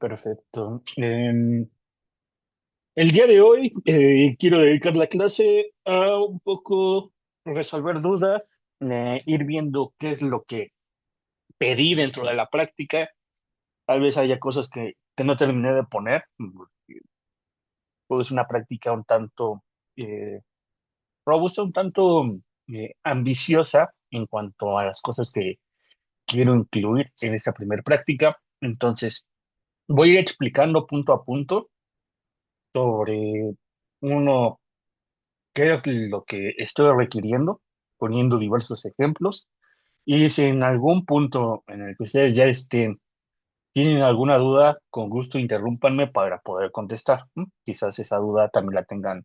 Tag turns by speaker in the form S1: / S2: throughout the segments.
S1: perfecto. El día de hoy quiero dedicar la clase a un poco resolver dudas, ir viendo qué es lo que pedí dentro de la práctica. Tal vez haya cosas que no terminé de poner, porque, pues, es una práctica un tanto eh, robusta, un tanto ambiciosa en cuanto a las cosas que quiero incluir en esta primera práctica. Entonces, voy a ir explicando punto a punto sobre uno qué es lo que estoy requiriendo, poniendo diversos ejemplos. Y si en algún punto en el que ustedes ya estén, tienen alguna duda, con gusto interrúmpanme para poder contestar. Quizás esa duda también la tengan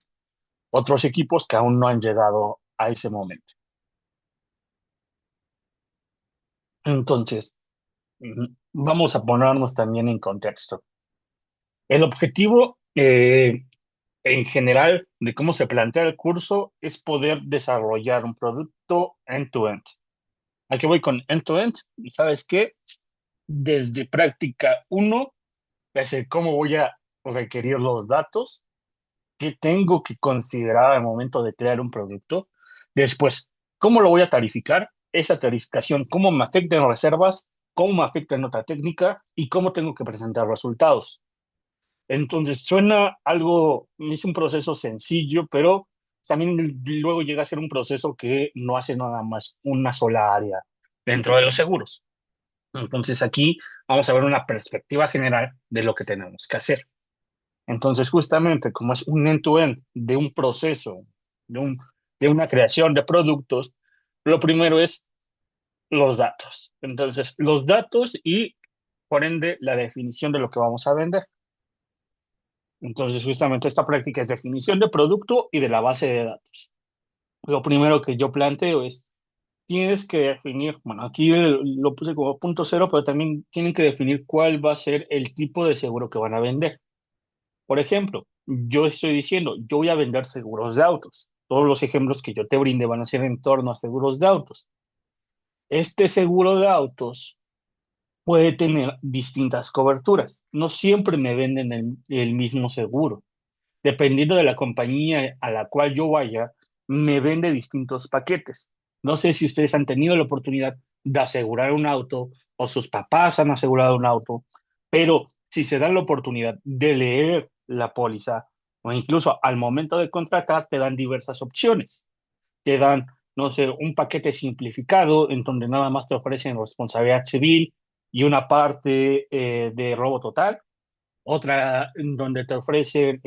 S1: otros equipos que aún no han llegado a ese momento. Entonces, vamos a ponernos también en contexto. El objetivo en general de cómo se plantea el curso es poder desarrollar un producto end-to-end. Aquí voy con end-to-end. ¿Sabes qué? Desde práctica uno, es el cómo voy a requerir los datos, qué tengo que considerar al momento de crear un producto. Después, cómo lo voy a tarificar, esa tarificación, cómo me afecta en reservas, cómo me afecta en nota técnica y cómo tengo que presentar resultados. Entonces, suena algo, es un proceso sencillo, pero también luego llega a ser un proceso que no hace nada más una sola área dentro de los seguros. Entonces, aquí vamos a ver una perspectiva general de lo que tenemos que hacer. Entonces, justamente como es un end-to-end de un proceso, de, un, de una creación de productos, lo primero es los datos. Entonces, los datos y, por ende, la definición de lo que vamos a vender. Entonces, justamente esta práctica es definición de producto y de la base de datos. Lo primero que yo planteo es, tienes que definir, bueno, aquí lo puse como punto cero, pero también tienen que definir cuál va a ser el tipo de seguro que van a vender. Por ejemplo, yo estoy diciendo, yo voy a vender seguros de autos. Todos los ejemplos que yo te brinde van a ser en torno a seguros de autos. Este seguro de autos puede tener distintas coberturas. No siempre me venden el mismo seguro. Dependiendo de la compañía a la cual yo vaya, me vende distintos paquetes. No sé si ustedes han tenido la oportunidad de asegurar un auto o sus papás han asegurado un auto, pero si se dan la oportunidad de leer la póliza o incluso al momento de contratar, te dan diversas opciones. Te dan, no sé, un paquete simplificado en donde nada más te ofrecen responsabilidad civil y una parte de robo total, otra en donde te ofrecen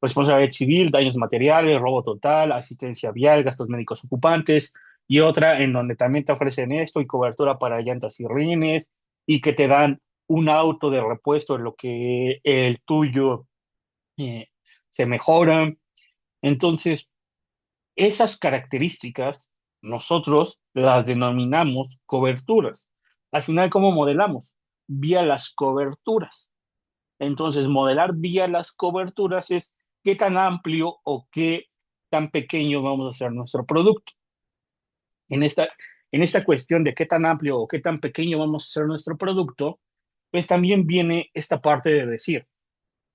S1: responsabilidad civil, daños materiales, robo total, asistencia vial, gastos médicos ocupantes, y otra en donde también te ofrecen esto y cobertura para llantas y rines, y que te dan un auto de repuesto en lo que el tuyo eh, se mejora. Entonces, esas características nosotros las denominamos coberturas. Al final, ¿cómo modelamos? Vía las coberturas. Entonces, modelar vía las coberturas es qué tan amplio o qué tan pequeño vamos a hacer nuestro producto. En esta, en esta cuestión de qué tan amplio o qué tan pequeño vamos a hacer nuestro producto, pues también viene esta parte de decir,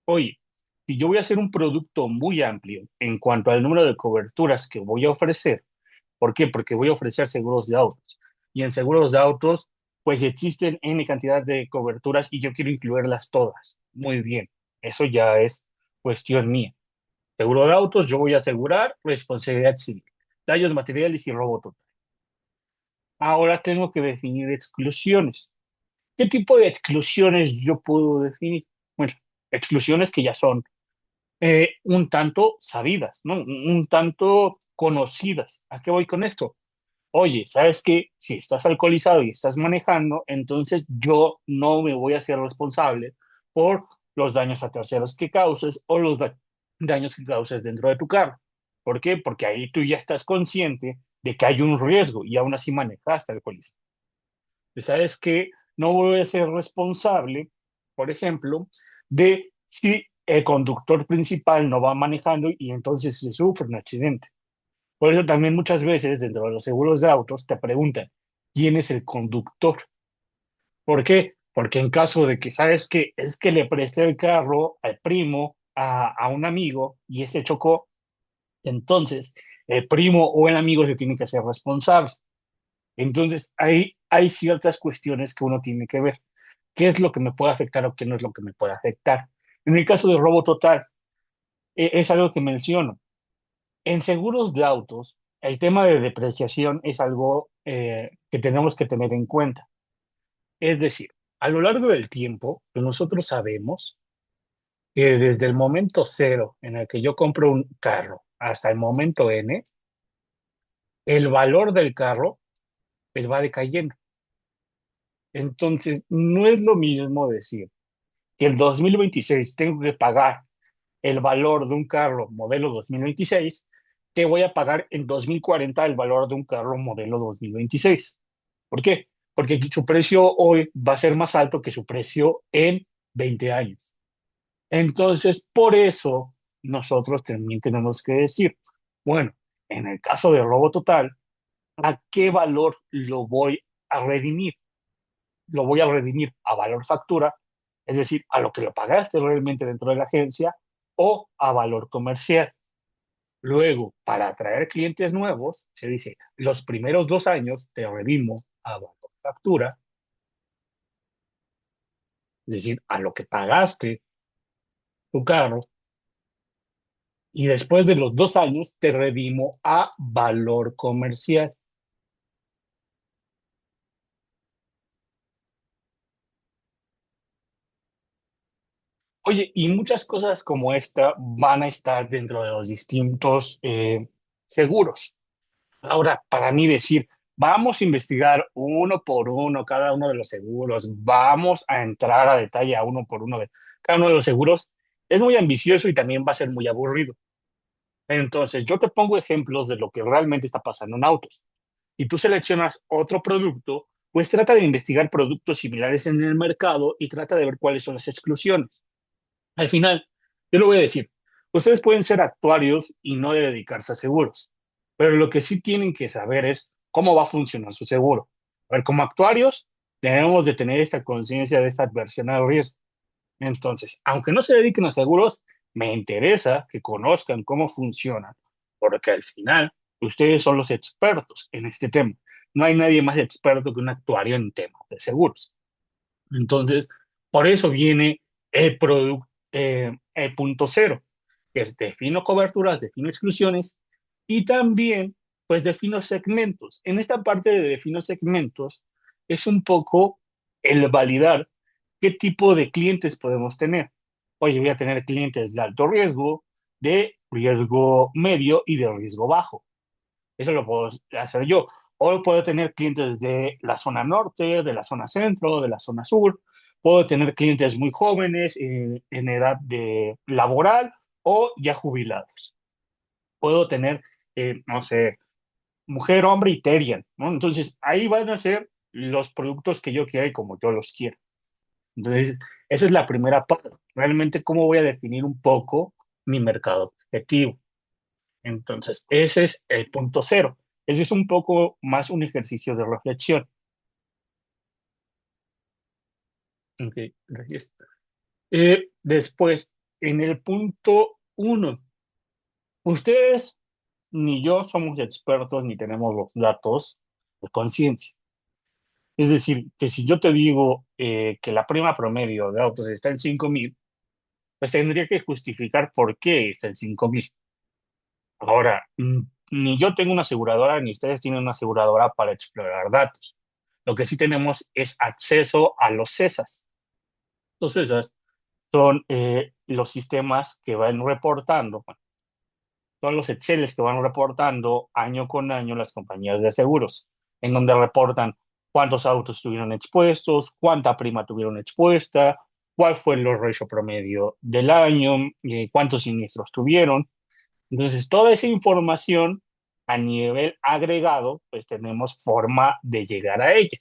S1: oye, si yo voy a hacer un producto muy amplio en cuanto al número de coberturas que voy a ofrecer, ¿por qué? Porque voy a ofrecer seguros de autos. Y en seguros de autos, pues existen N cantidad de coberturas y yo quiero incluirlas todas. Muy bien, eso ya es cuestión mía. Seguro de autos, yo voy a asegurar responsabilidad civil, daños materiales y robo total. Ahora tengo que definir exclusiones. ¿Qué tipo de exclusiones yo puedo definir? Bueno, exclusiones que ya son un tanto sabidas, ¿no? Un tanto conocidas. ¿A qué voy con esto? Oye, ¿sabes qué? Si estás alcoholizado y estás manejando, entonces yo no me voy a hacer responsable por los daños a terceros que causes o los daños que causes dentro de tu carro. ¿Por qué? Porque ahí tú ya estás consciente de que hay un riesgo y aún así manejaste alcoholizado. ¿Sabes qué? No voy a ser responsable, por ejemplo, de si el conductor principal no va manejando y entonces se sufre un accidente. Por eso también muchas veces dentro de los seguros de autos te preguntan, ¿quién es el conductor? ¿Por qué? Porque en caso de que, ¿sabes qué? Es que le presté el carro al primo, a un amigo, y ese chocó, entonces el primo o el amigo se tiene que hacer responsable. Entonces, hay ciertas cuestiones que uno tiene que ver. ¿Qué es lo que me puede afectar o qué no es lo que me puede afectar? En el caso de robo total, es algo que menciono. En seguros de autos, el tema de depreciación es algo que tenemos que tener en cuenta. Es decir, a lo largo del tiempo, pues nosotros sabemos que desde el momento cero en el que yo compro un carro hasta el momento N, el valor del carro pues va decayendo. Entonces, no es lo mismo decir que el 2026 tengo que pagar el valor de un carro modelo 2026 que voy a pagar en 2040 el valor de un carro modelo 2026. ¿Por qué? Porque su precio hoy va a ser más alto que su precio en 20 años. Entonces, por eso nosotros también tenemos que decir, bueno, en el caso de robo total, ¿a qué valor lo voy a redimir? Lo voy a redimir a valor factura, es decir, a lo que lo pagaste realmente dentro de la agencia o a valor comercial. Luego, para atraer clientes nuevos, se dice, los primeros 2 años te redimo a valor factura, es decir, a lo que pagaste tu carro, y después de los 2 años te redimo a valor comercial. Oye, y muchas cosas como esta van a estar dentro de los distintos seguros. Ahora, para mí decir, vamos a investigar uno por uno cada uno de los seguros, vamos a entrar a detalle a uno por uno de cada uno de los seguros, es muy ambicioso y también va a ser muy aburrido. Entonces, yo te pongo ejemplos de lo que realmente está pasando en autos. Si tú seleccionas otro producto, pues trata de investigar productos similares en el mercado y trata de ver cuáles son las exclusiones. Al final, yo le voy a decir, ustedes pueden ser actuarios y no de dedicarse a seguros, pero lo que sí tienen que saber es cómo va a funcionar su seguro. A ver, como actuarios, debemos de tener esta conciencia de esta adversión al riesgo. Entonces, aunque no se dediquen a seguros, me interesa que conozcan cómo funcionan, porque al final ustedes son los expertos en este tema. No hay nadie más experto que un actuario en temas de seguros. Entonces, por eso viene el producto, el punto cero, que es defino coberturas, defino exclusiones y también, pues, defino segmentos. En esta parte de defino segmentos es un poco el validar qué tipo de clientes podemos tener. Oye, voy a tener clientes de alto riesgo, de riesgo medio y de riesgo bajo. Eso lo puedo hacer yo. O puedo tener clientes de la zona norte, de la zona centro, de la zona sur. Puedo tener clientes muy jóvenes en edad de laboral o ya jubilados. Puedo tener, no sé, mujer, hombre y Terian, ¿no? Entonces, ahí van a ser los productos que yo quiera y como yo los quiero. Entonces, esa es la primera parte. Realmente, ¿cómo voy a definir un poco mi mercado objetivo? Entonces, ese es el punto cero. Ese es un poco más un ejercicio de reflexión. Ok, gracias. Después, en el punto uno, ustedes ni yo somos expertos ni tenemos los datos de conciencia. Es decir, que si yo te digo que la prima promedio de autos está en 5,000, pues tendría que justificar por qué está en 5,000. Ahora, ni yo tengo una aseguradora, ni ustedes tienen una aseguradora para explorar datos. Lo que sí tenemos es acceso a los CESAs. Los CESAs son los sistemas que van reportando, bueno, son los Exceles que van reportando año con año las compañías de seguros, en donde reportan cuántos autos estuvieron expuestos, cuánta prima tuvieron expuesta, cuál fue el ratio promedio del año, cuántos siniestros tuvieron. Entonces, toda esa información a nivel agregado, pues tenemos forma de llegar a ella.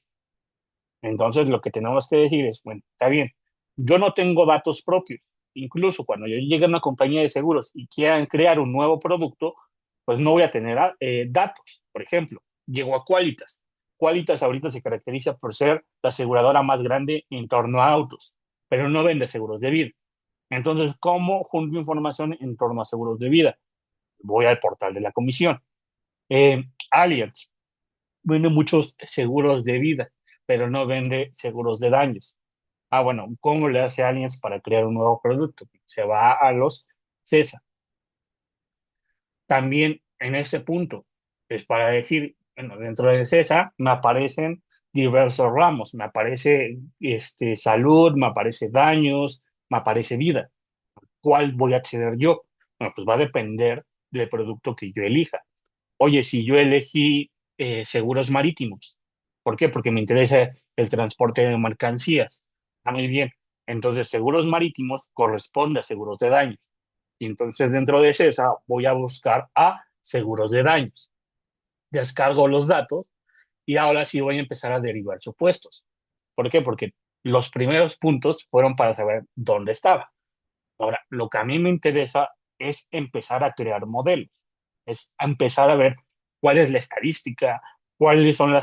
S1: Entonces, lo que tenemos que decir es, bueno, está bien, yo no tengo datos propios. Incluso cuando yo llegue a una compañía de seguros y quieran crear un nuevo producto, pues no voy a tener datos. Por ejemplo, llego a Qualitas. Qualitas ahorita se caracteriza por ser la aseguradora más grande en torno a autos, pero no vende seguros de vida. Entonces, ¿cómo junto información en torno a seguros de vida? Voy al portal de la comisión. Allianz vende muchos seguros de vida, pero no vende seguros de daños. Ah, bueno, ¿cómo le hace Allianz para crear un nuevo producto? Se va a los CESA. También en este punto es para decir, bueno, dentro de CESA me aparecen diversos ramos, me aparece salud, me aparece daños, me aparece vida. ¿Cuál voy a acceder yo? Bueno, pues va a depender del producto que yo elija. Oye, si yo elegí seguros marítimos, ¿por qué? Porque me interesa el transporte de mercancías. Ah, muy bien. Entonces, seguros marítimos corresponde a seguros de daños. Y entonces, dentro de esa, voy a buscar a seguros de daños. Descargo los datos y ahora sí voy a empezar a derivar supuestos. ¿Por qué? Porque los primeros puntos fueron para saber dónde estaba. Ahora, lo que a mí me interesa es empezar a crear modelos, es empezar a ver cuál es la estadística, cuáles son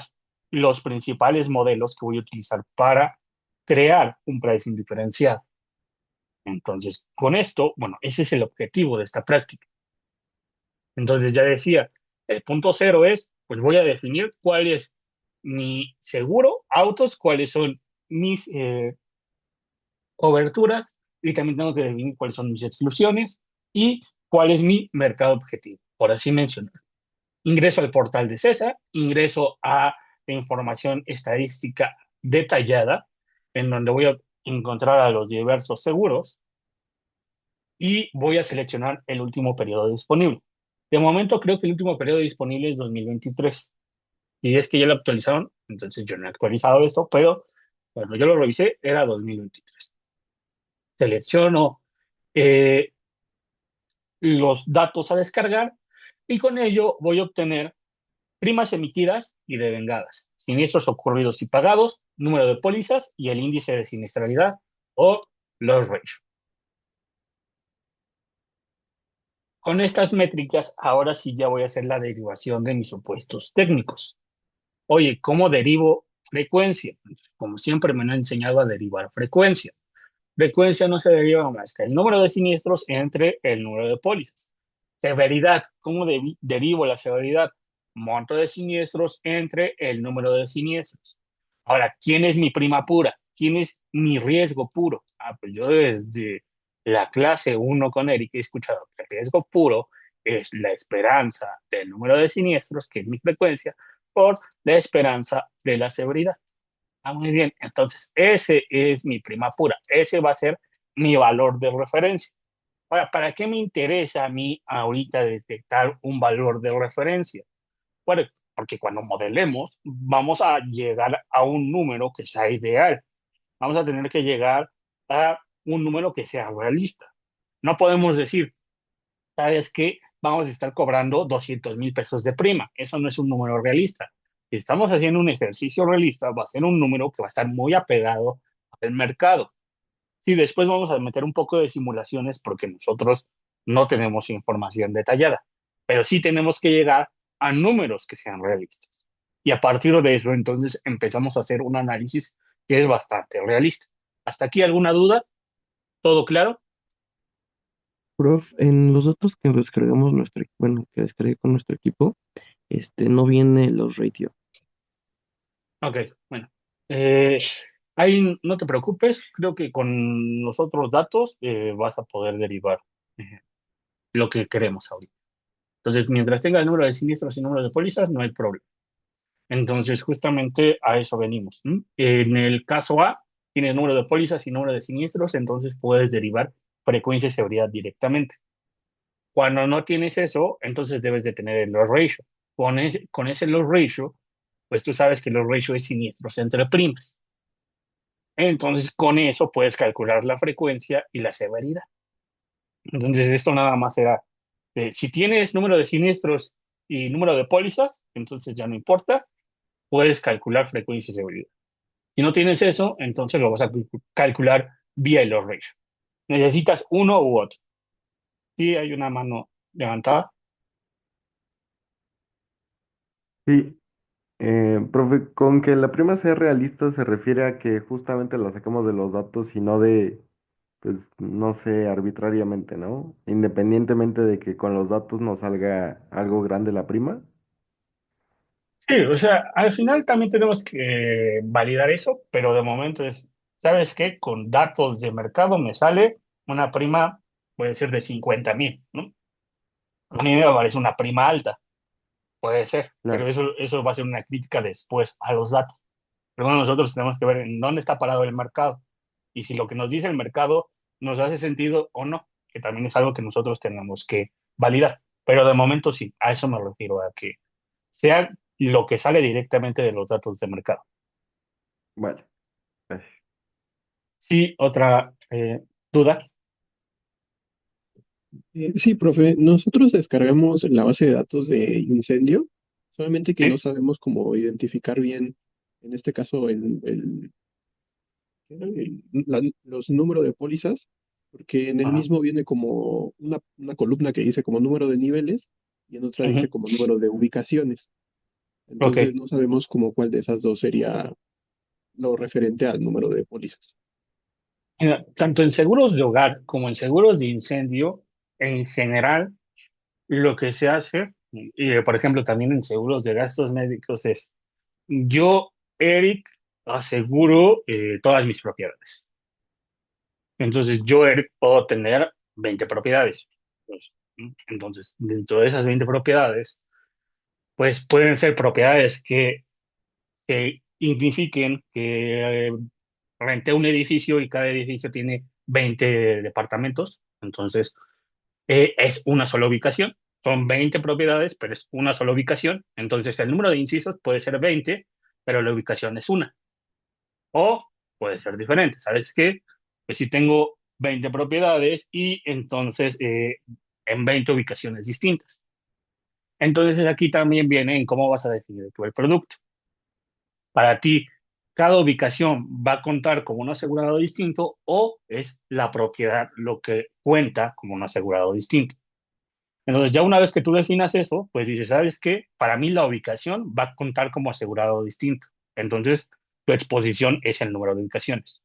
S1: los principales modelos que voy a utilizar para crear un pricing diferenciado. Entonces, con esto, bueno, ese es el objetivo de esta práctica. Entonces, ya decía, el punto cero es, pues voy a definir cuál es mi seguro, autos, cuáles son mis coberturas y también tengo que definir cuáles son mis exclusiones y cuál es mi mercado objetivo, por así mencionar. Ingreso al portal de CESA, ingreso a la información estadística detallada, en donde voy a encontrar a los diversos seguros y voy a seleccionar el último periodo disponible. De momento creo que el último periodo disponible es 2023. Si es que ya lo actualizaron, entonces yo no he actualizado esto, pero cuando yo lo revisé era 2023. Selecciono eh, los datos a descargar y con ello voy a obtener primas emitidas y devengadas, siniestros ocurridos y pagados, número de pólizas y el índice de siniestralidad o loss ratio. Con estas métricas, ahora sí ya voy a hacer la derivación de mis supuestos técnicos. Oye, ¿cómo derivo frecuencia? Como siempre me han enseñado a derivar frecuencia. Frecuencia no se deriva más que el número de siniestros entre el número de pólizas. Severidad, ¿cómo derivo la severidad? Monto de siniestros entre el número de siniestros. Ahora, ¿quién es mi prima pura? ¿Quién es mi riesgo puro? Ah, pues yo desde la clase uno con Eric he escuchado que el riesgo puro es la esperanza del número de siniestros, que es mi frecuencia, por la esperanza de la severidad. Ah, muy bien. Entonces, ese es mi prima pura. Ese va a ser mi valor de referencia. Ahora, ¿para qué me interesa a mí ahorita detectar un valor de referencia? Bueno, porque cuando modelemos, vamos a llegar a un número que sea ideal. Vamos a tener que llegar a un número que sea realista. No podemos decir, ¿sabes qué? Vamos a estar cobrando 200,000 pesos de prima. Eso no es un número realista. Si estamos haciendo un ejercicio realista, va a ser un número que va a estar muy apegado al mercado. Y después vamos a meter un poco de simulaciones porque nosotros no tenemos información detallada, pero sí tenemos que llegar a números que sean realistas. Y a partir de eso, entonces empezamos a hacer un análisis que es bastante realista. ¿Hasta aquí alguna duda? ¿Todo claro?
S2: Prof, en los datos que descargamos bueno, que descargué con nuestro equipo, no viene los ratio.
S1: Ok, bueno. Eh, ahí no te preocupes, creo que con los otros datos vas a poder derivar eh, lo que queremos ahorita. Entonces, mientras tenga el número de siniestros y número de pólizas, no hay problema. Entonces, justamente a eso venimos. ¿M? En el caso A, tienes número de pólizas y número de siniestros, entonces puedes derivar frecuencia y severidad directamente. Cuando no tienes eso, entonces debes de tener el loss ratio. Con ese loss ratio, pues tú sabes que el loss ratio es siniestros entre primas. Entonces, con eso puedes calcular la frecuencia y la severidad. Entonces, esto nada más será, si tienes número de siniestros y número de pólizas, entonces ya no importa, puedes calcular frecuencia y severidad. Si no tienes eso, entonces lo vas a calcular vía el loss ratio. Necesitas uno u otro. Si hay una mano levantada,
S2: Sí.
S3: Profe, con que la prima sea realista se refiere a que justamente la sacamos de los datos y no de, pues, no sé, arbitrariamente, ¿no? Independientemente de que con los datos nos salga algo grande la prima.
S1: Sí, o sea, al final también tenemos que validar eso, pero de momento es, ¿sabes qué? Con datos de mercado me sale una prima, puede ser de 50,000, ¿no? A mí me parece una prima alta, puede ser, pero
S3: Claro.
S1: eso va a ser una crítica después a los datos. Primero nosotros tenemos que ver en dónde está parado el mercado y si lo que nos dice el mercado nos hace sentido o no, que también es algo que nosotros tenemos que validar. Pero de momento sí, a eso me refiero, a que sea lo que sale directamente de los datos de mercado.
S3: Vale, gracias.
S1: Sí, otra duda.
S4: Sí, profe, nosotros descargamos la base de datos de incendio, solamente que no
S1: Sí.
S4: sabemos cómo identificar bien, en este caso, los números de pólizas, porque en el
S1: Ajá.
S4: mismo viene como una columna que dice como número de niveles y en otra
S1: Ujú.
S4: dice como número de ubicaciones.
S1: Ok.
S4: Entonces no sabemos como cuál de esas dos sería lo referente al número de pólizas.
S1: Mira, tanto en seguros de hogar como en seguros de incendio, en general, lo que se hace, por ejemplo, también en seguros de gastos médicos, es yo, Eric, aseguro todas mis propiedades. Entonces, yo, Eric, puedo tener 20 propiedades. Pues, entonces, dentro de esas 20 propiedades, pues pueden ser propiedades que signifiquen que renté un edificio y cada edificio tiene 20 departamentos. Entonces, es una sola ubicación. Son 20 propiedades, pero es una sola ubicación. Entonces, el número de incisos puede ser 20, pero la ubicación es una. O puede ser diferente. ¿Sabes qué? Pues si tengo 20 propiedades y entonces en 20 ubicaciones distintas. Entonces, aquí también viene en cómo vas a definir tú el producto. Para ti, cada ubicación va a contar como un asegurado distinto o es la propiedad lo que cuenta como un asegurado distinto. Entonces, ya una vez que tú definas eso, pues dices, ¿sabes qué? Para mí la ubicación va a contar como asegurado distinto. Entonces, tu exposición es el número de ubicaciones.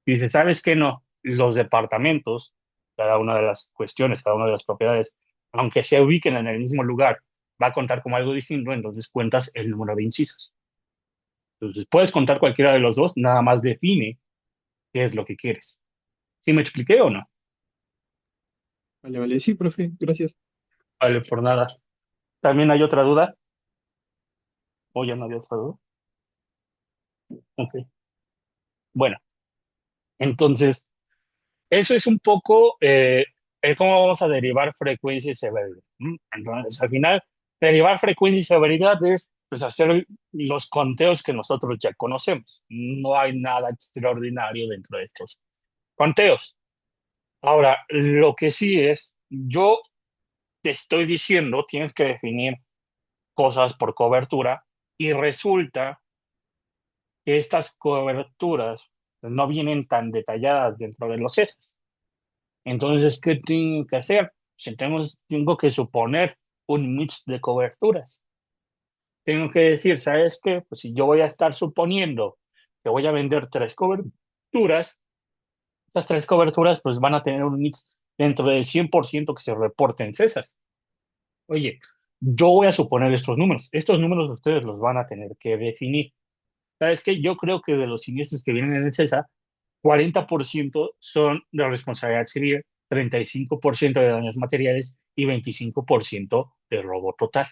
S1: Y dices, ¿sabes qué? No, los departamentos, cada una de las cuestiones, cada una de las propiedades, aunque se ubiquen en el mismo lugar, va a contar como algo distinto, entonces cuentas el número de incisos. Entonces, puedes contar cualquiera de los dos, nada más define qué es lo que quieres. ¿Sí me expliqué o no?
S4: Vale, vale, sí, profe, gracias.
S1: Vale, por nada. ¿También hay otra duda? ¿O ya no había otra duda? Ok. Bueno, entonces, eso es un poco el cómo vamos a derivar frecuencia y severidad. Entonces, al final, derivar frecuencia y severidad es pues, hacer los conteos que nosotros ya conocemos. No hay nada extraordinario dentro de estos conteos. Ahora, lo que sí es, yo te estoy diciendo, tienes que definir cosas por cobertura y resulta que estas coberturas no vienen tan detalladas dentro de los CESAS. Entonces, ¿qué tengo que hacer? Si tengo que suponer un mix de coberturas. Tengo que decir, ¿sabes qué? Pues si yo voy a estar suponiendo que voy a vender tres coberturas, estas tres coberturas pues van a tener un mix dentro del 100% que se reporte en CESAS. Oye, yo voy a suponer estos números. Estos números ustedes los van a tener que definir. ¿Sabes qué? Yo creo que de los siniestros que vienen en el CESA, 40% son de responsabilidad civil, 35% de daños materiales y 25% de robo total.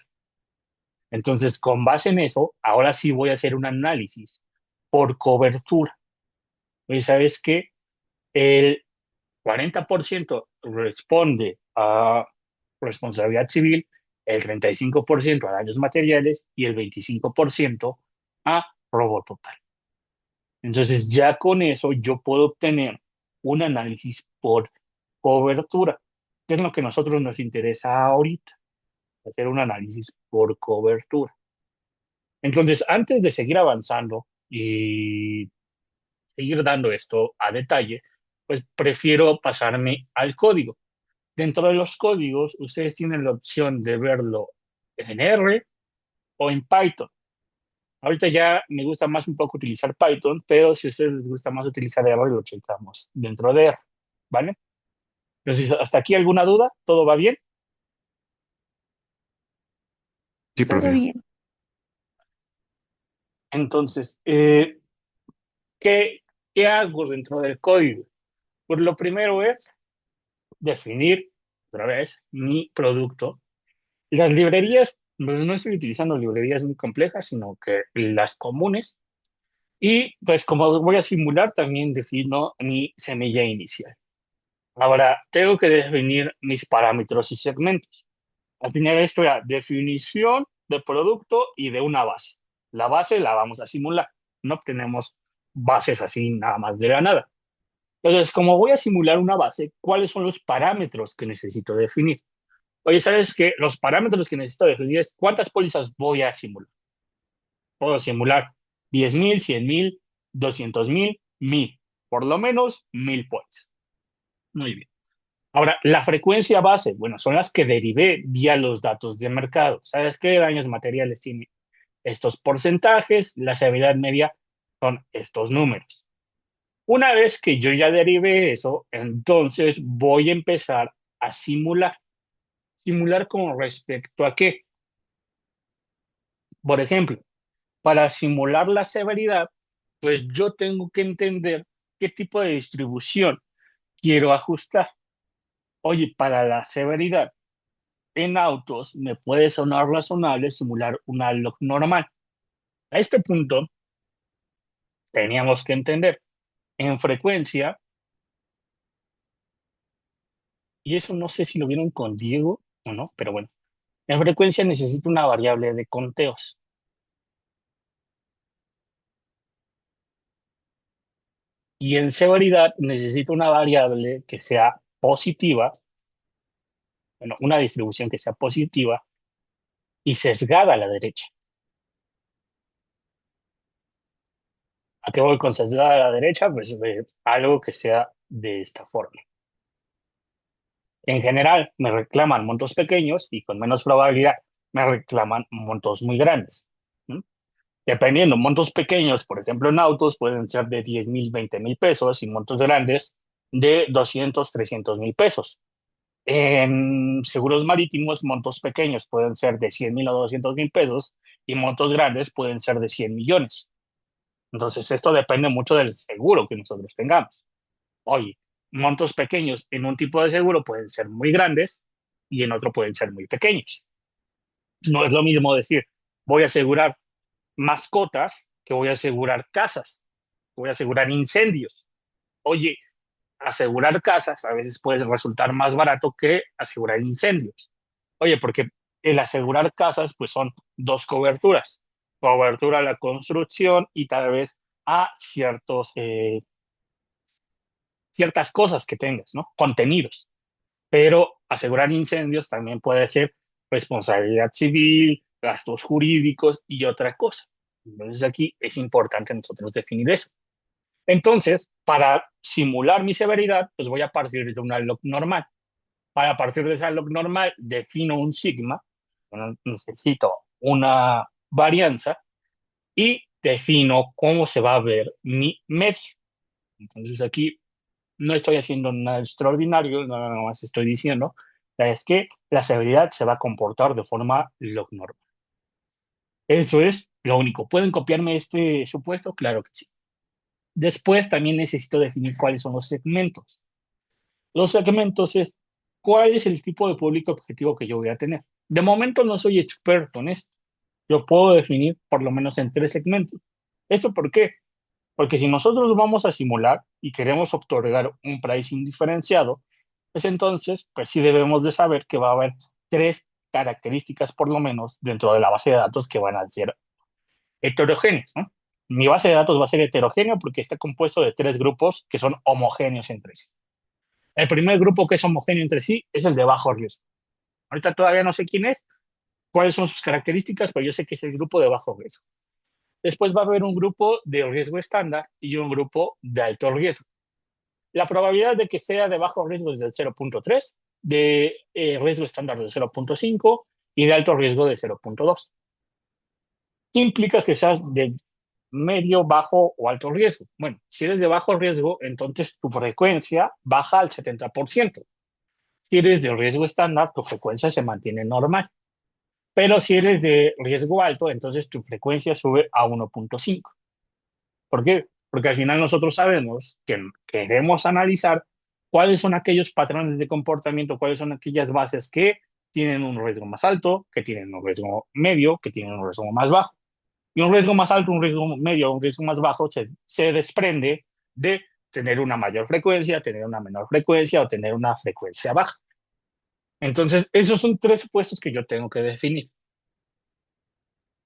S1: Entonces, con base en eso, ahora sí voy a hacer un análisis por cobertura. Oye, ¿sabes qué? El 40% responde a responsabilidad civil, el 35% a daños materiales y el 25% a robo total. Entonces, ya con eso yo puedo obtener un análisis por cobertura, que es lo que a nosotros nos interesa ahorita, hacer un análisis por cobertura. Entonces, antes de seguir avanzando y seguir dando esto a detalle, pues prefiero pasarme al código. Dentro de los códigos, ustedes tienen la opción de verlo en R o en Python. Ahorita ya me gusta más un poco utilizar Python, pero si a ustedes les gusta más utilizar R, lo checamos dentro de R, ¿vale? Entonces, ¿hasta aquí alguna duda? ¿Todo va bien?
S2: Sí,
S5: Todo
S2: profe.
S5: bien.
S1: Entonces, ¿qué, qué hago dentro del código? Pues lo primero es definir, otra vez, mi producto. Las librerías, pues no estoy utilizando librerías muy complejas, sino que las comunes. Y pues como voy a simular, también defino mi semilla inicial. Ahora, tengo que definir mis parámetros y segmentos. Al final esto era definición de producto y de una base. La base la vamos a simular. No obtenemos bases así nada más de la nada. Entonces, como voy a simular una base, ¿cuáles son los parámetros que necesito definir? Oye, ¿sabes qué? Los parámetros que necesito definir es cuántas pólizas voy a simular. Puedo simular 10,000, 100,000, 200,000, 1,000. Por lo menos 1,000 pólizas. Muy bien. Ahora, la frecuencia base, bueno, son las que derivé vía los datos de mercado. ¿Sabes qué daños materiales tiene estos porcentajes? La severidad media son estos números. Una vez que yo ya derivé eso, entonces voy a empezar a simular. ¿Simular con respecto a qué? Por ejemplo, para simular la severidad, pues yo tengo que entender qué tipo de distribución quiero ajustar. Oye, para la severidad en autos me puede sonar razonable simular una log normal. A este punto teníamos que entender en frecuencia, y eso no sé si lo vieron con Diego o no, pero bueno, en frecuencia necesito una variable de conteos. Y en severidad necesito una variable que sea positiva, bueno, una distribución que sea positiva y sesgada a la derecha. ¿A qué voy con sesgada a la derecha? Pues algo que sea de esta forma. En general, me reclaman montos pequeños y con menos probabilidad me reclaman montos muy grandes. ¿Mm? Dependiendo, montos pequeños, por ejemplo, en autos pueden ser de 10,000, 20,000 pesos y montos grandes de 200, 300,000 pesos. En seguros marítimos, montos pequeños pueden ser de 100,000 a 200,000 pesos y montos grandes pueden ser de 100 millones. Entonces, esto depende mucho del seguro que nosotros tengamos. Oye, montos pequeños en un tipo de seguro pueden ser muy grandes y en otro pueden ser muy pequeños. No es lo mismo decir, voy a asegurar mascotas que voy a asegurar casas, voy a asegurar incendios. Oye, asegurar casas a veces puede resultar más barato que asegurar incendios. Oye, porque el asegurar casas pues son dos coberturas. Cobertura a la construcción y tal vez a ciertas cosas que tengas, ¿no? Contenidos. Pero asegurar incendios también puede ser responsabilidad civil, gastos jurídicos y otra cosa. Entonces aquí es importante nosotros definir eso. Entonces, para simular mi severidad, pues voy a partir de una log normal. Para partir de esa log normal, defino un sigma, bueno, necesito una varianza y defino cómo se va a ver mi media. Entonces aquí no estoy haciendo nada extraordinario, nada más estoy diciendo es que la severidad se va a comportar de forma log normal. Eso es lo único. ¿Pueden copiarme este supuesto? Claro que sí. Después también necesito definir cuáles son los segmentos. Los segmentos es cuál es el tipo de público objetivo que yo voy a tener. De momento no soy experto en esto. Yo puedo definir por lo menos en 3 segmentos. ¿Eso por qué? Porque si nosotros vamos a simular y queremos otorgar un pricing diferenciado, pues entonces, pues sí debemos de saber que va a haber 3 características por lo menos dentro de la base de datos que van a ser heterogéneos, ¿no? Mi base de datos va a ser heterogéneo porque está compuesto de 3 grupos que son homogéneos entre sí. El primer grupo que es homogéneo entre sí es el de bajo riesgo. Ahorita todavía no sé quién es, cuáles son sus características, pero yo sé que es el grupo de bajo riesgo. Después va a haber un grupo de riesgo estándar y un grupo de alto riesgo. La probabilidad de que sea de bajo riesgo es del 0,3, de riesgo estándar del 0,5 y de alto riesgo de 0,2. ¿Qué implica que seas de medio, bajo o alto riesgo? Bueno, si eres de bajo riesgo, entonces tu frecuencia baja al 70%. Si eres de riesgo estándar, tu frecuencia se mantiene normal. Pero si eres de riesgo alto, entonces tu frecuencia sube a 1.5. ¿Por qué? Porque al final nosotros sabemos que queremos analizar cuáles son aquellos patrones de comportamiento, cuáles son aquellas bases que tienen un riesgo más alto, que tienen un riesgo medio, que tienen un riesgo más bajo. Y un riesgo más alto, un riesgo medio, un riesgo más bajo se desprende de tener una mayor frecuencia, tener una menor frecuencia o tener una frecuencia baja. Entonces, esos son tres supuestos que yo tengo que definir.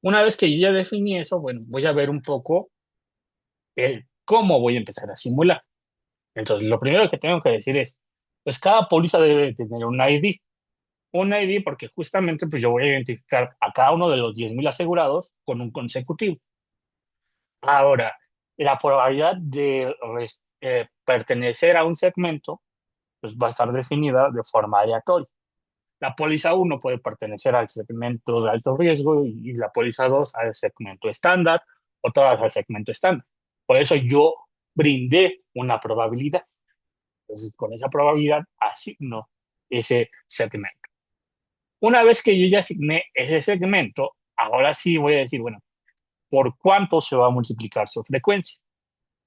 S1: Una vez que yo ya definí eso, bueno, voy a ver un poco el cómo voy a empezar a simular. Entonces, lo primero que tengo que decir es, pues cada póliza debe tener un ID. Un ID porque justamente pues yo voy a identificar a cada uno de los 10,000 asegurados con un consecutivo. Ahora, la probabilidad de pertenecer a un segmento pues va a estar definida de forma aleatoria. La póliza uno puede pertenecer al segmento de alto riesgo y la póliza 2 al segmento estándar o todas al segmento estándar. Por eso yo brindé una probabilidad. Entonces, con esa probabilidad asigno ese segmento. Una vez que yo ya asigné ese segmento, ahora sí voy a decir, bueno, ¿por cuánto se va a multiplicar su frecuencia?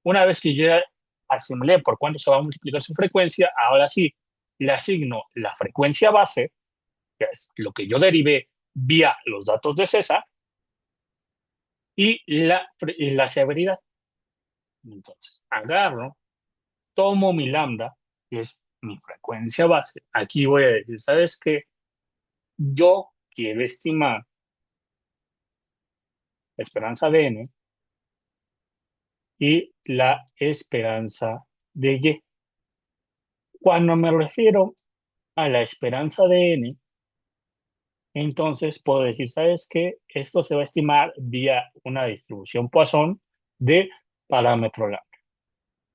S1: Una vez que yo ya asimilé por cuánto se va a multiplicar su frecuencia, ahora sí le asigno la frecuencia base, que es lo que yo derivé vía los datos de CESA, y la severidad. Entonces, agarro, tomo mi lambda, que es mi frecuencia base. Aquí voy a decir, ¿sabes qué? Yo quiero estimar la esperanza de n y la esperanza de y. Cuando me refiero a la esperanza de n, entonces puedo decir, ¿sabes qué? Esto se va a estimar vía una distribución Poisson de parámetro lambda,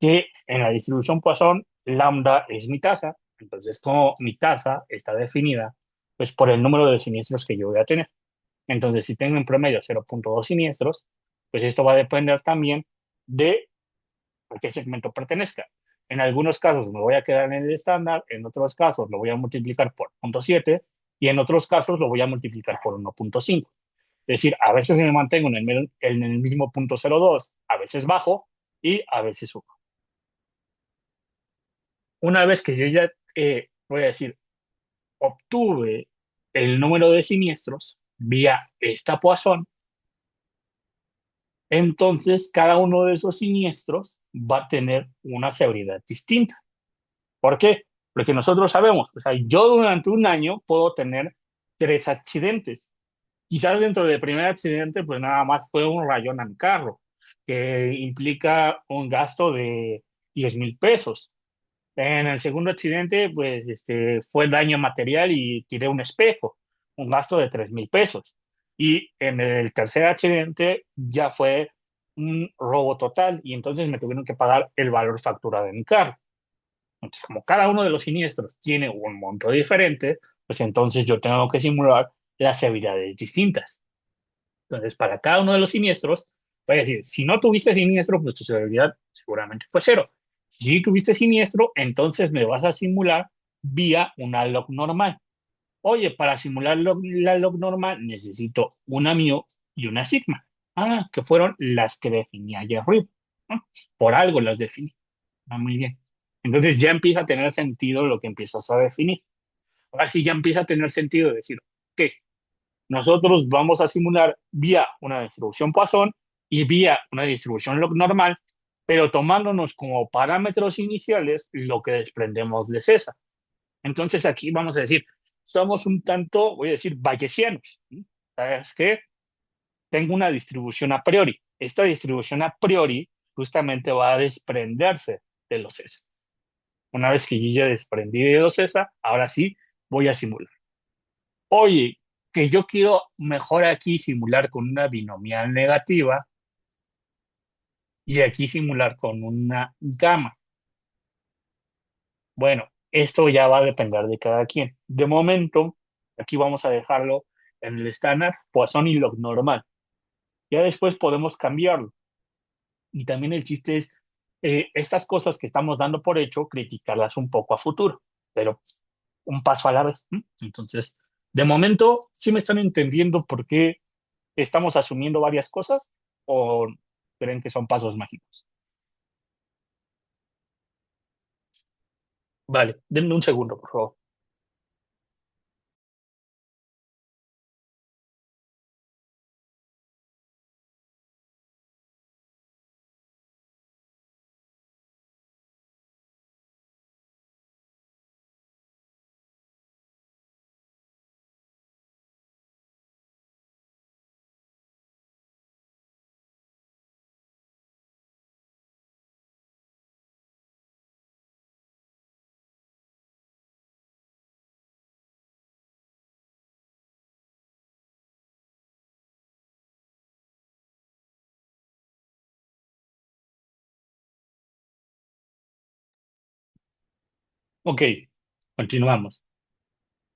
S1: que en la distribución Poisson, lambda es mi tasa, entonces como mi tasa está definida pues por el número de siniestros que yo voy a tener. Entonces, si tengo en promedio 0.2 siniestros, pues esto va a depender también de a qué segmento pertenezca. En algunos casos me voy a quedar en el estándar, en otros casos lo voy a multiplicar por 0.7 y en otros casos lo voy a multiplicar por 1.5. Es decir, a veces me mantengo en el mismo punto 0.2, a veces bajo y a veces subo. Una vez que yo ya, voy a decir, obtuve el número de siniestros vía esta Poisson, entonces cada uno de esos siniestros va a tener una severidad distinta. ¿Por qué? Porque nosotros sabemos, o sea, yo durante un año puedo tener 3 accidentes. Quizás dentro del primer accidente, pues nada más fue un rayón a mi carro, que implica un gasto de 10,000 pesos. En el segundo accidente, pues fue daño material y tiré un espejo, un gasto de 3,000 pesos. Y en el tercer accidente ya fue un robo total y entonces me tuvieron que pagar el valor factura de mi carro. Entonces, como cada uno de los siniestros tiene un monto diferente, pues entonces yo tengo que simular las severidades distintas. Entonces, para cada uno de los siniestros, voy a decir, si no tuviste siniestro, pues tu severidad seguramente fue cero. Si tuviste siniestro, entonces me vas a simular vía una log normal. Oye, para simular la log normal necesito una μ y una sigma. Ah, que fueron las que definí allá arriba, ¿no? Por algo las definí. Ah, muy bien. Entonces ya empieza a tener sentido lo que empiezas a definir. Ahora sí ya empieza a tener sentido decir, ok, nosotros vamos a simular vía una distribución Poisson y vía una distribución log normal, pero tomándonos como parámetros iniciales lo que desprendemos de CESA. Entonces aquí vamos a decir, somos un tanto, voy a decir, bayesianos. ¿Sabes qué? Tengo una distribución a priori. Esta distribución a priori justamente va a desprenderse de los CESA. Una vez que yo ya desprendí de los CESA, ahora sí voy a simular. Oye, que yo quiero mejor aquí simular con una binomial negativa y aquí simular con una gamma. Bueno, esto ya va a depender de cada quien. De momento, aquí vamos a dejarlo en el estándar Poisson y log normal. Ya después podemos cambiarlo. Y también el chiste es estas cosas que estamos dando por hecho, criticarlas un poco a futuro, pero un paso a la vez. ¿M? Entonces, de momento, sí me están entendiendo por qué estamos asumiendo varias cosas o creen que son pasos mágicos. Vale, denme un segundo, por favor. Ok, continuamos.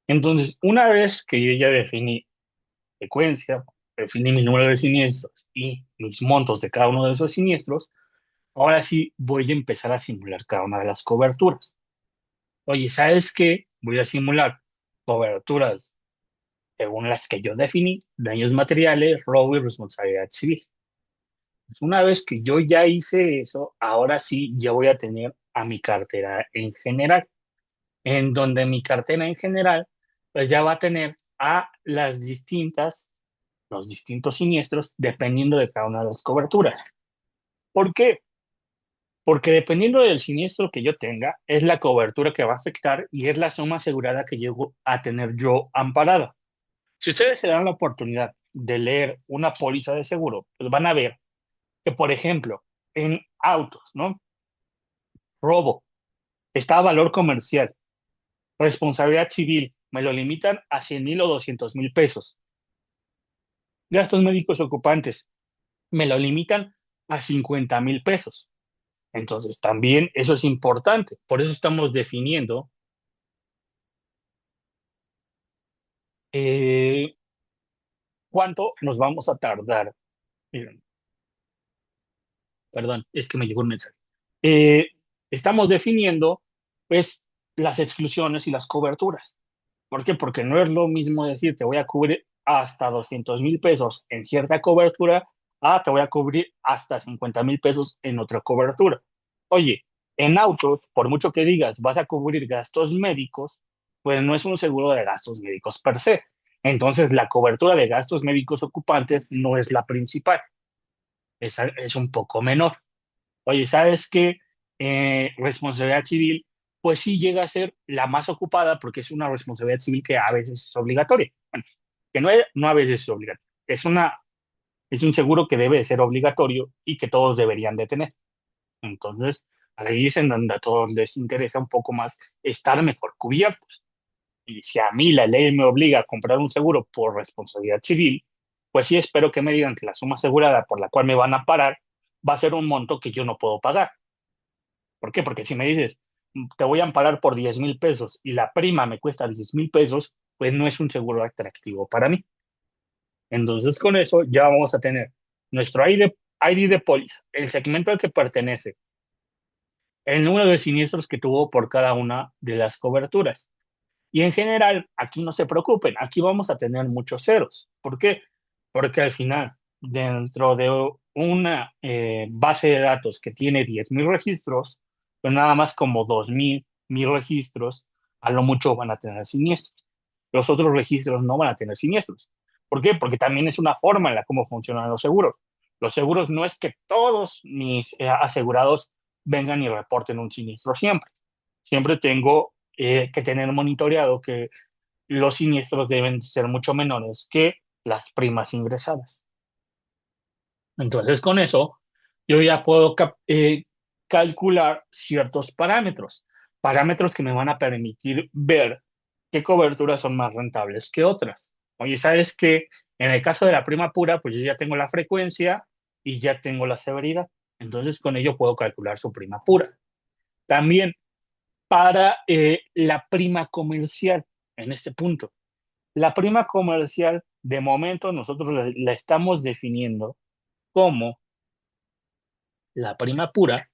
S1: Entonces, una vez que yo ya definí frecuencia, definí mi número de siniestros y mis montos de cada uno de esos siniestros, ahora sí voy a empezar a simular cada una de las coberturas. Oye, ¿sabes qué? Voy a simular coberturas según las que yo definí, daños materiales, robo y responsabilidad civil. Pues una vez que yo ya hice eso, ahora sí ya voy a tener a mi cartera en general, en donde mi cartera en general, pues ya va a tener a los distintos siniestros, dependiendo de cada una de las coberturas. ¿Por qué? Porque dependiendo del siniestro que yo tenga, es la cobertura que va a afectar y es la suma asegurada que llego a tener yo amparada. Si ustedes se dan la oportunidad de leer una póliza de seguro, pues van a ver que, por ejemplo, en autos, ¿no? Robo, está a valor comercial, responsabilidad civil, me lo limitan a 100,000 o 200,000 pesos. Gastos médicos ocupantes, me lo limitan a 50,000 pesos. Entonces, también eso es importante. Por eso estamos definiendo eh, cuánto nos vamos a tardar. Miren, perdón, es que me llegó un mensaje. Eh, Estamos definiendo, pues, las exclusiones y las coberturas. ¿Por qué? Porque no es lo mismo decir te voy a cubrir hasta 200,000 pesos en cierta cobertura, te voy a cubrir hasta 50,000 pesos en otra cobertura. Oye, en autos, por mucho que digas vas a cubrir gastos médicos, pues no es un seguro de gastos médicos per se. Entonces, la cobertura de gastos médicos ocupantes no es la principal, es un poco menor. Oye, ¿sabes qué? Responsabilidad civil, pues sí llega a ser la más ocupada porque es una responsabilidad civil que a veces es obligatoria. Bueno, que no a veces es obligatoria. Es un seguro que debe de ser obligatorio y que todos deberían de tener. Entonces, ahí es en donde a todos les interesa un poco más estar mejor cubiertos. Y si a mí la ley me obliga a comprar un seguro por responsabilidad civil, pues sí espero que me digan que la suma asegurada por la cual me van a parar va a ser un monto que yo no puedo pagar. ¿Por qué? Porque si me dices, te voy a amparar por 10,000 pesos y la prima me cuesta 10,000 pesos, pues no es un seguro atractivo para mí. Entonces, con eso ya vamos a tener nuestro ID de póliza, el segmento al que pertenece, el número de siniestros que tuvo por cada una de las coberturas. Y en general, aquí no se preocupen, aquí vamos a tener muchos ceros. ¿Por qué? Porque al final, dentro de una base de datos que tiene 10,000 registros, pues nada más como 2,000 registros, a lo mucho van a tener siniestros. Los otros registros no van a tener siniestros. ¿Por qué? Porque también es una forma en la cómo funcionan los seguros. Los seguros no es que todos mis asegurados vengan y reporten un siniestro siempre. Siempre tengo que tener monitoreado que los siniestros deben ser mucho menores que las primas ingresadas. Entonces, con eso, yo ya puedo calcular ciertos parámetros que me van a permitir ver qué coberturas son más rentables que otras. Oye, ¿sabes qué? En el caso de la prima pura, pues yo ya tengo la frecuencia y ya tengo la severidad. Entonces, con ello puedo calcular su prima pura. También para la prima comercial en este punto. La prima comercial, de momento, nosotros la estamos definiendo como la prima pura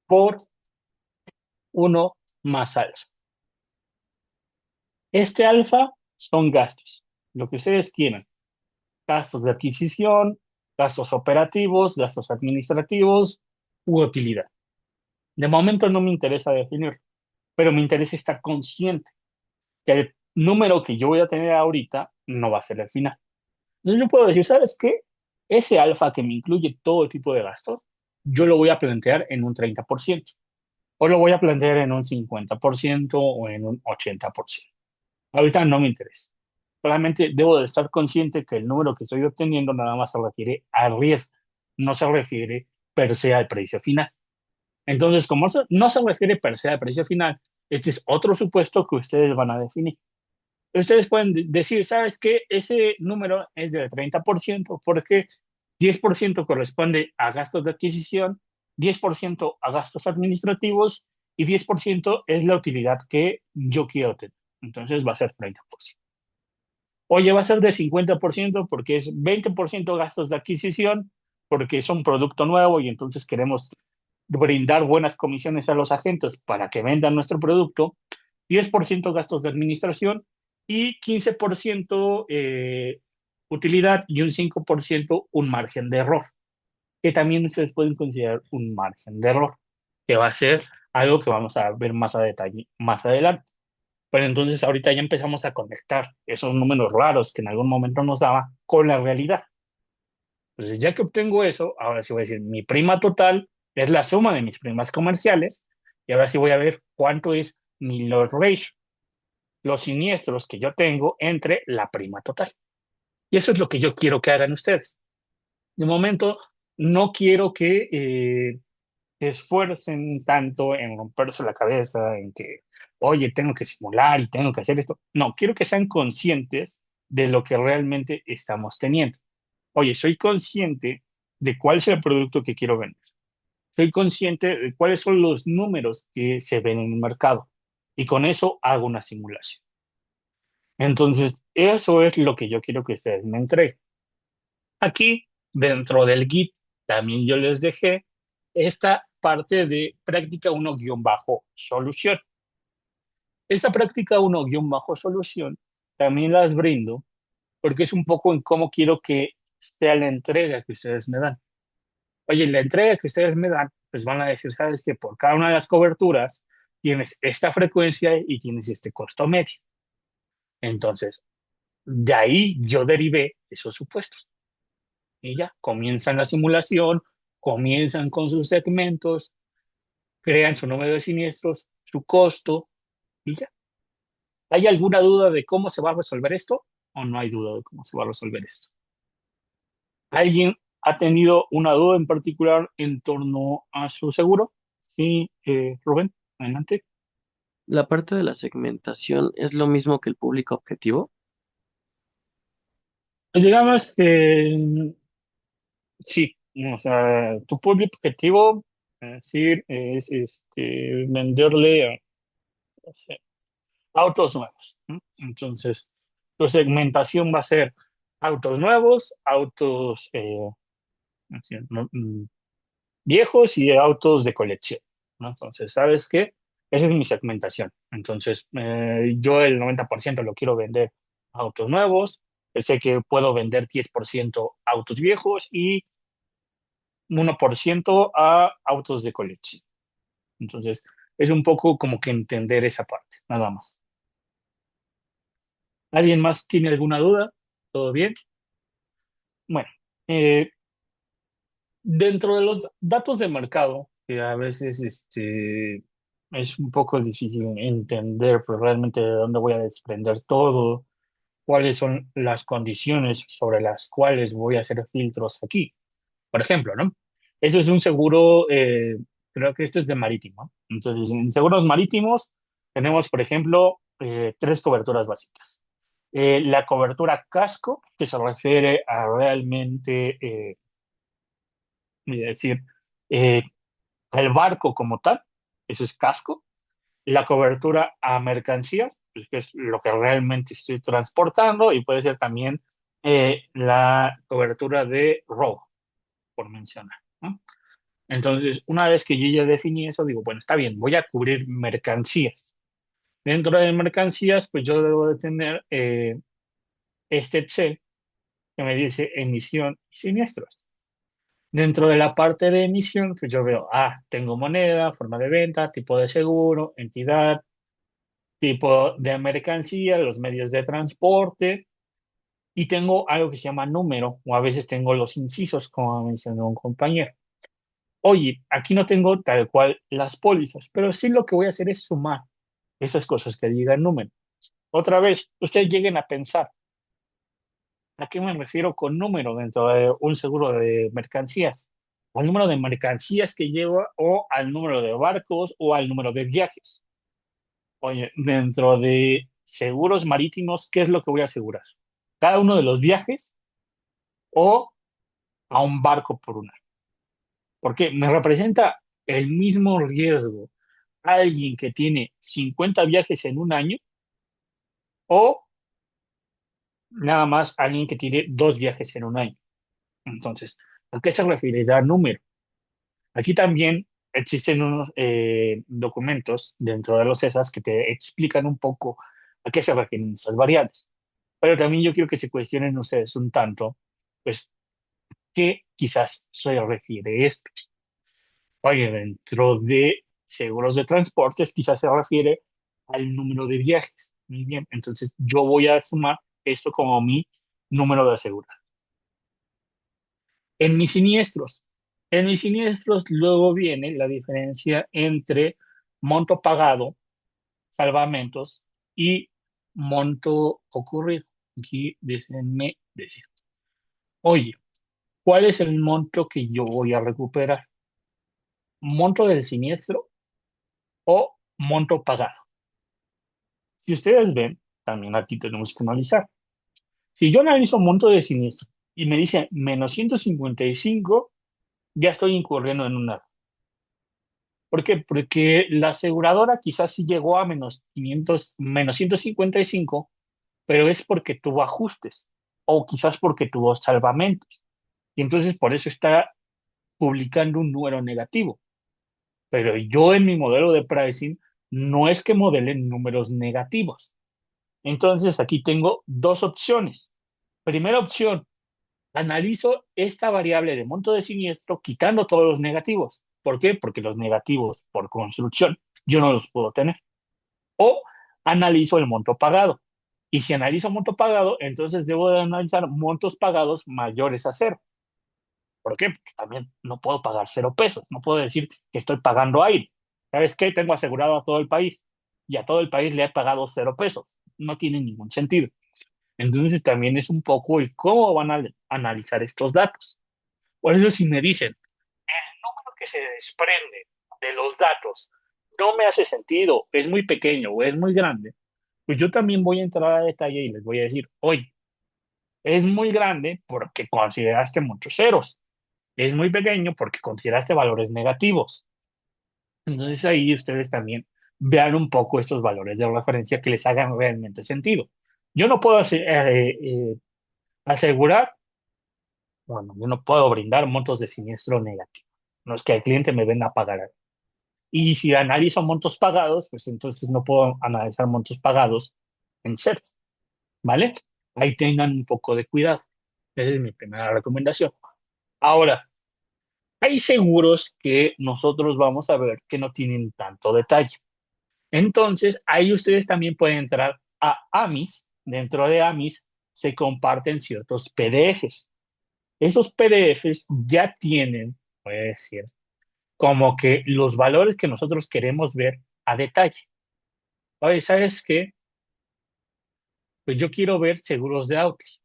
S1: por uno más alfa. Este alfa son gastos, lo que ustedes quieran. Gastos de adquisición, gastos operativos, gastos administrativos u utilidad. De momento no me interesa definir, pero me interesa estar consciente que el número que yo voy a tener ahorita no va a ser el final. Entonces yo puedo decir, ¿sabes qué? Ese alfa que me incluye todo tipo de gastos, yo lo voy a plantear en un 30%, o lo voy a plantear en un 50% o en un 80%. Ahorita no me interesa. Solamente debo de estar consciente que el número que estoy obteniendo nada más se refiere al riesgo, no se refiere per se al precio final. Entonces, como no se refiere per se al precio final, este es otro supuesto que ustedes van a definir. Ustedes pueden decir, ¿sabes qué? Ese número es del 30% porque 10% corresponde a gastos de adquisición, 10% a gastos administrativos y 10% es la utilidad que yo quiero tener. Entonces va a ser 30%. Oye, va a ser de 50% porque es 20% gastos de adquisición, porque es un producto nuevo y entonces queremos brindar buenas comisiones a los agentes para que vendan nuestro producto, 10% gastos de administración y 15% utilidad y un 5% un margen de error, que también ustedes pueden considerar un margen de error, que va a ser algo que vamos a ver más a detalle más adelante. Pero entonces ahorita ya empezamos a conectar esos números raros que en algún momento nos daba con la realidad. Entonces, ya que obtengo eso, ahora sí voy a decir, mi prima total es la suma de mis primas comerciales y ahora sí voy a ver cuánto es mi loss ratio, los siniestros que yo tengo entre la prima total. Y eso es lo que yo quiero que hagan ustedes. De momento, no quiero que se esfuercen tanto en romperse la cabeza, en que, oye, tengo que simular y tengo que hacer esto. No, quiero que sean conscientes de lo que realmente estamos teniendo. Oye, soy consciente de cuál es el producto que quiero vender. Soy consciente de cuáles son los números que se ven en el mercado. Y con eso hago una simulación. Entonces, eso es lo que yo quiero que ustedes me entreguen. Aquí, dentro del Git, también yo les dejé esta parte de práctica 1-solución. Esta práctica 1-solución también las brindo porque es un poco en cómo quiero que sea la entrega que ustedes me dan. Oye, la entrega que ustedes me dan, pues van a decir, sabes que por cada una de las coberturas tienes esta frecuencia y tienes este costo medio. Entonces, de ahí yo derivé esos supuestos. Y ya, comienzan la simulación, comienzan con sus segmentos, crean su número de siniestros, su costo y ya. ¿Hay alguna duda de cómo se va a resolver esto o no hay duda de cómo se va a resolver esto? ¿Alguien ha tenido una duda en particular en torno a su seguro? Sí, Rubén, adelante.
S2: La parte de la segmentación es lo mismo que el público objetivo.
S1: Pues digamos que sí, o sea, tu público objetivo, es decir, es venderle no sé, autos nuevos, ¿no? Entonces, tu segmentación va a ser autos nuevos, autos así, ¿no? Viejos y autos de colección, ¿no? Entonces, ¿sabes qué? Esa es mi segmentación. Entonces, yo el 90% lo quiero vender autos nuevos, sé que puedo vender 10% autos viejos y 1% a autos de colección. Entonces, es un poco como que entender esa parte, nada más. ¿Alguien más tiene alguna duda? ¿Todo bien? Bueno, eh, dentro de los datos de mercado, que a veces es un poco difícil entender pues, realmente de dónde voy a desprender todo, cuáles son las condiciones sobre las cuales voy a hacer filtros aquí. Por ejemplo, ¿no? Eso es un seguro, creo que esto es de marítimo, ¿no? Entonces, en seguros marítimos tenemos, por ejemplo, tres coberturas básicas. La cobertura casco, que se refiere a realmente, es decir, eh, al barco como tal, eso es casco. la cobertura a mercancías, pues, que es lo que realmente estoy transportando, y puede ser también la cobertura de robo, por mencionar, ¿no? Entonces, una vez que yo ya definí eso, digo, bueno, está bien, voy a cubrir mercancías. Dentro de mercancías, pues yo debo de tener este Excel que me dice emisión y siniestros. Dentro de la parte de emisión, pues yo veo, tengo moneda, forma de venta, tipo de seguro, entidad, tipo de mercancía, los medios de transporte, y tengo algo que se llama número, o a veces tengo los incisos, como mencionó un compañero. Oye, aquí no tengo tal cual las pólizas, pero sí lo que voy a hacer es sumar esas cosas que digan número. Otra vez, ustedes lleguen a pensar, ¿a qué me refiero con número dentro de un seguro de mercancías? ¿Al número de mercancías que lleva o al número de barcos o al número de viajes? Oye, dentro de seguros marítimos, ¿qué es lo que voy a asegurar? ¿Cada uno de los viajes o a un barco por una? Porque me representa el mismo riesgo alguien que tiene 50 viajes en un año o nada más alguien que tiene 2 viajes en un año. Entonces, ¿a qué se refiere dar número? Aquí también existen unos documentos dentro de los ESAs que te explican un poco a qué se refieren esas variables. Pero también yo quiero que se cuestionen ustedes un tanto, pues, ¿qué quizás se refiere esto? Oye, dentro de seguros de transportes quizás se refiere al número de viajes. Muy bien, entonces yo voy a sumar esto como mi número de asegurado. En mis siniestros, en mis siniestros luego viene la diferencia entre monto pagado, salvamentos y monto ocurrido. Aquí déjenme decir, oye, ¿cuál es el monto que yo voy a recuperar? ¿Monto del siniestro o monto pagado? Si ustedes ven, también aquí tenemos que analizar. Si yo analizo monto de siniestro y me dice menos 155, ya estoy incurriendo en un error. ¿Por qué? Porque la aseguradora quizás sí llegó a menos 500, menos 155, pero es porque tuvo ajustes o quizás porque tuvo salvamentos. Y entonces por eso está publicando un número negativo. Pero yo en mi modelo de pricing no es que modele números negativos. Entonces aquí tengo dos opciones. Primera opción, analizo esta variable de monto de siniestro quitando todos los negativos. ¿Por qué? Porque los negativos por construcción yo no los puedo tener. O analizo el monto pagado. Y si analizo monto pagado, entonces debo de analizar montos pagados mayores a cero. ¿Por qué? Porque también no puedo pagar 0 pesos. No puedo decir que estoy pagando aire. ¿Sabes qué? Tengo asegurado a todo el país y a todo el país le he pagado 0 pesos. No tiene ningún sentido. Entonces también es un poco el cómo van a analizar estos datos. Por eso si me dicen, el número que se desprende de los datos no me hace sentido, es muy pequeño o es muy grande, pues yo también voy a entrar a detalle y les voy a decir, oye, es muy grande porque consideraste muchos ceros, es muy pequeño porque consideraste valores negativos. Entonces ahí ustedes también vean un poco estos valores de referencia que les hagan realmente sentido. Yo no puedo asegurar, bueno, yo no puedo brindar montos de siniestro negativo. No es que el cliente me venga a pagar. Y si analizo montos pagados, pues entonces no puedo analizar montos pagados en cero, ¿vale? Ahí tengan un poco de cuidado. Esa es mi primera recomendación. Ahora, hay seguros que nosotros vamos a ver que no tienen tanto detalle. Entonces, ahí ustedes también pueden entrar a AMIS. Dentro de AMIS se comparten ciertos PDFs. Esos PDFs ya tienen, voy a decir, como que los valores que nosotros queremos ver a detalle. Oye, ¿sabes qué? Pues yo quiero ver seguros de autos.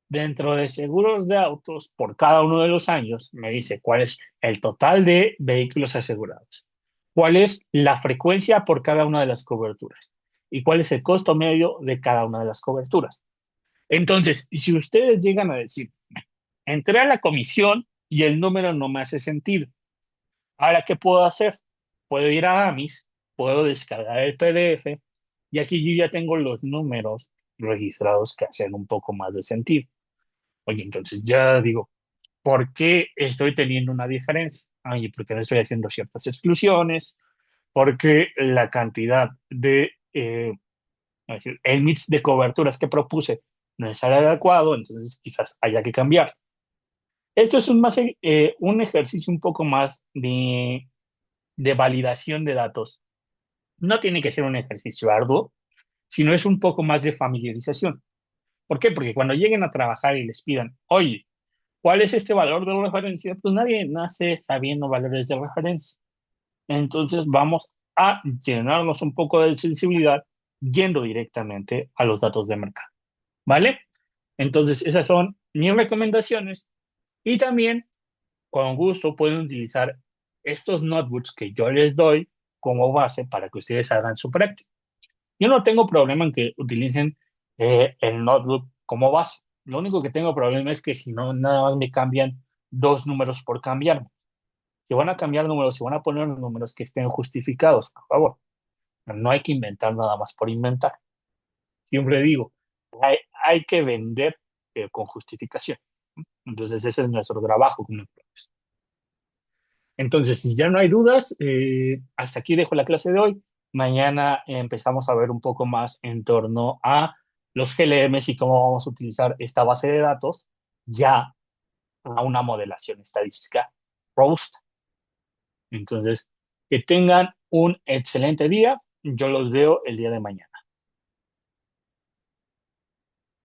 S1: Dentro de seguros de autos, por cada uno de los años, me dice cuál es el total de vehículos asegurados, cuál es la frecuencia por cada una de las coberturas y cuál es el costo medio de cada una de las coberturas. Entonces, si ustedes llegan a decir, entré a la comisión y el número no me hace sentido, ahora, ¿qué puedo hacer? Puedo ir a AMIS puedo descargar el PDF y aquí yo ya tengo los números registrados que hacen un poco más de sentido. Oye, entonces ya digo, ¿por qué estoy teniendo una diferencia? Oye, porque no estoy haciendo ciertas exclusiones, porque la cantidad de, es decir, el mix de coberturas que propuse no es el adecuado, entonces quizás haya que cambiar. Esto es un ejercicio un poco más de validación de datos. No tiene que ser un ejercicio arduo, sino es un poco más de familiarización. ¿Por qué? Porque cuando lleguen a trabajar y les pidan, oye, ¿cuál es este valor de referencia? Pues nadie nace sabiendo valores de referencia. Entonces vamos a llenarnos un poco de sensibilidad yendo directamente a los datos de mercado. ¿Vale? Entonces esas son mis recomendaciones y también con gusto pueden utilizar estos notebooks que yo les doy como base para que ustedes hagan su práctica. Yo no tengo problema en que utilicen el notebook como base. Lo único que tengo problema es que si no, nada más me cambian dos números por cambiar. Si van a cambiar números, si van a poner números que estén justificados, por favor. No hay que inventar nada más por inventar. Siempre digo, hay que vender con justificación. Entonces, ese es nuestro trabajo como emprendedores. Entonces, si ya no hay dudas, hasta aquí dejo la clase de hoy. Mañana empezamos a ver un poco más en torno a los GLMs y cómo vamos a utilizar esta base de datos ya a una modelación estadística robusta. Entonces, que tengan un excelente día. Yo los veo el día de mañana.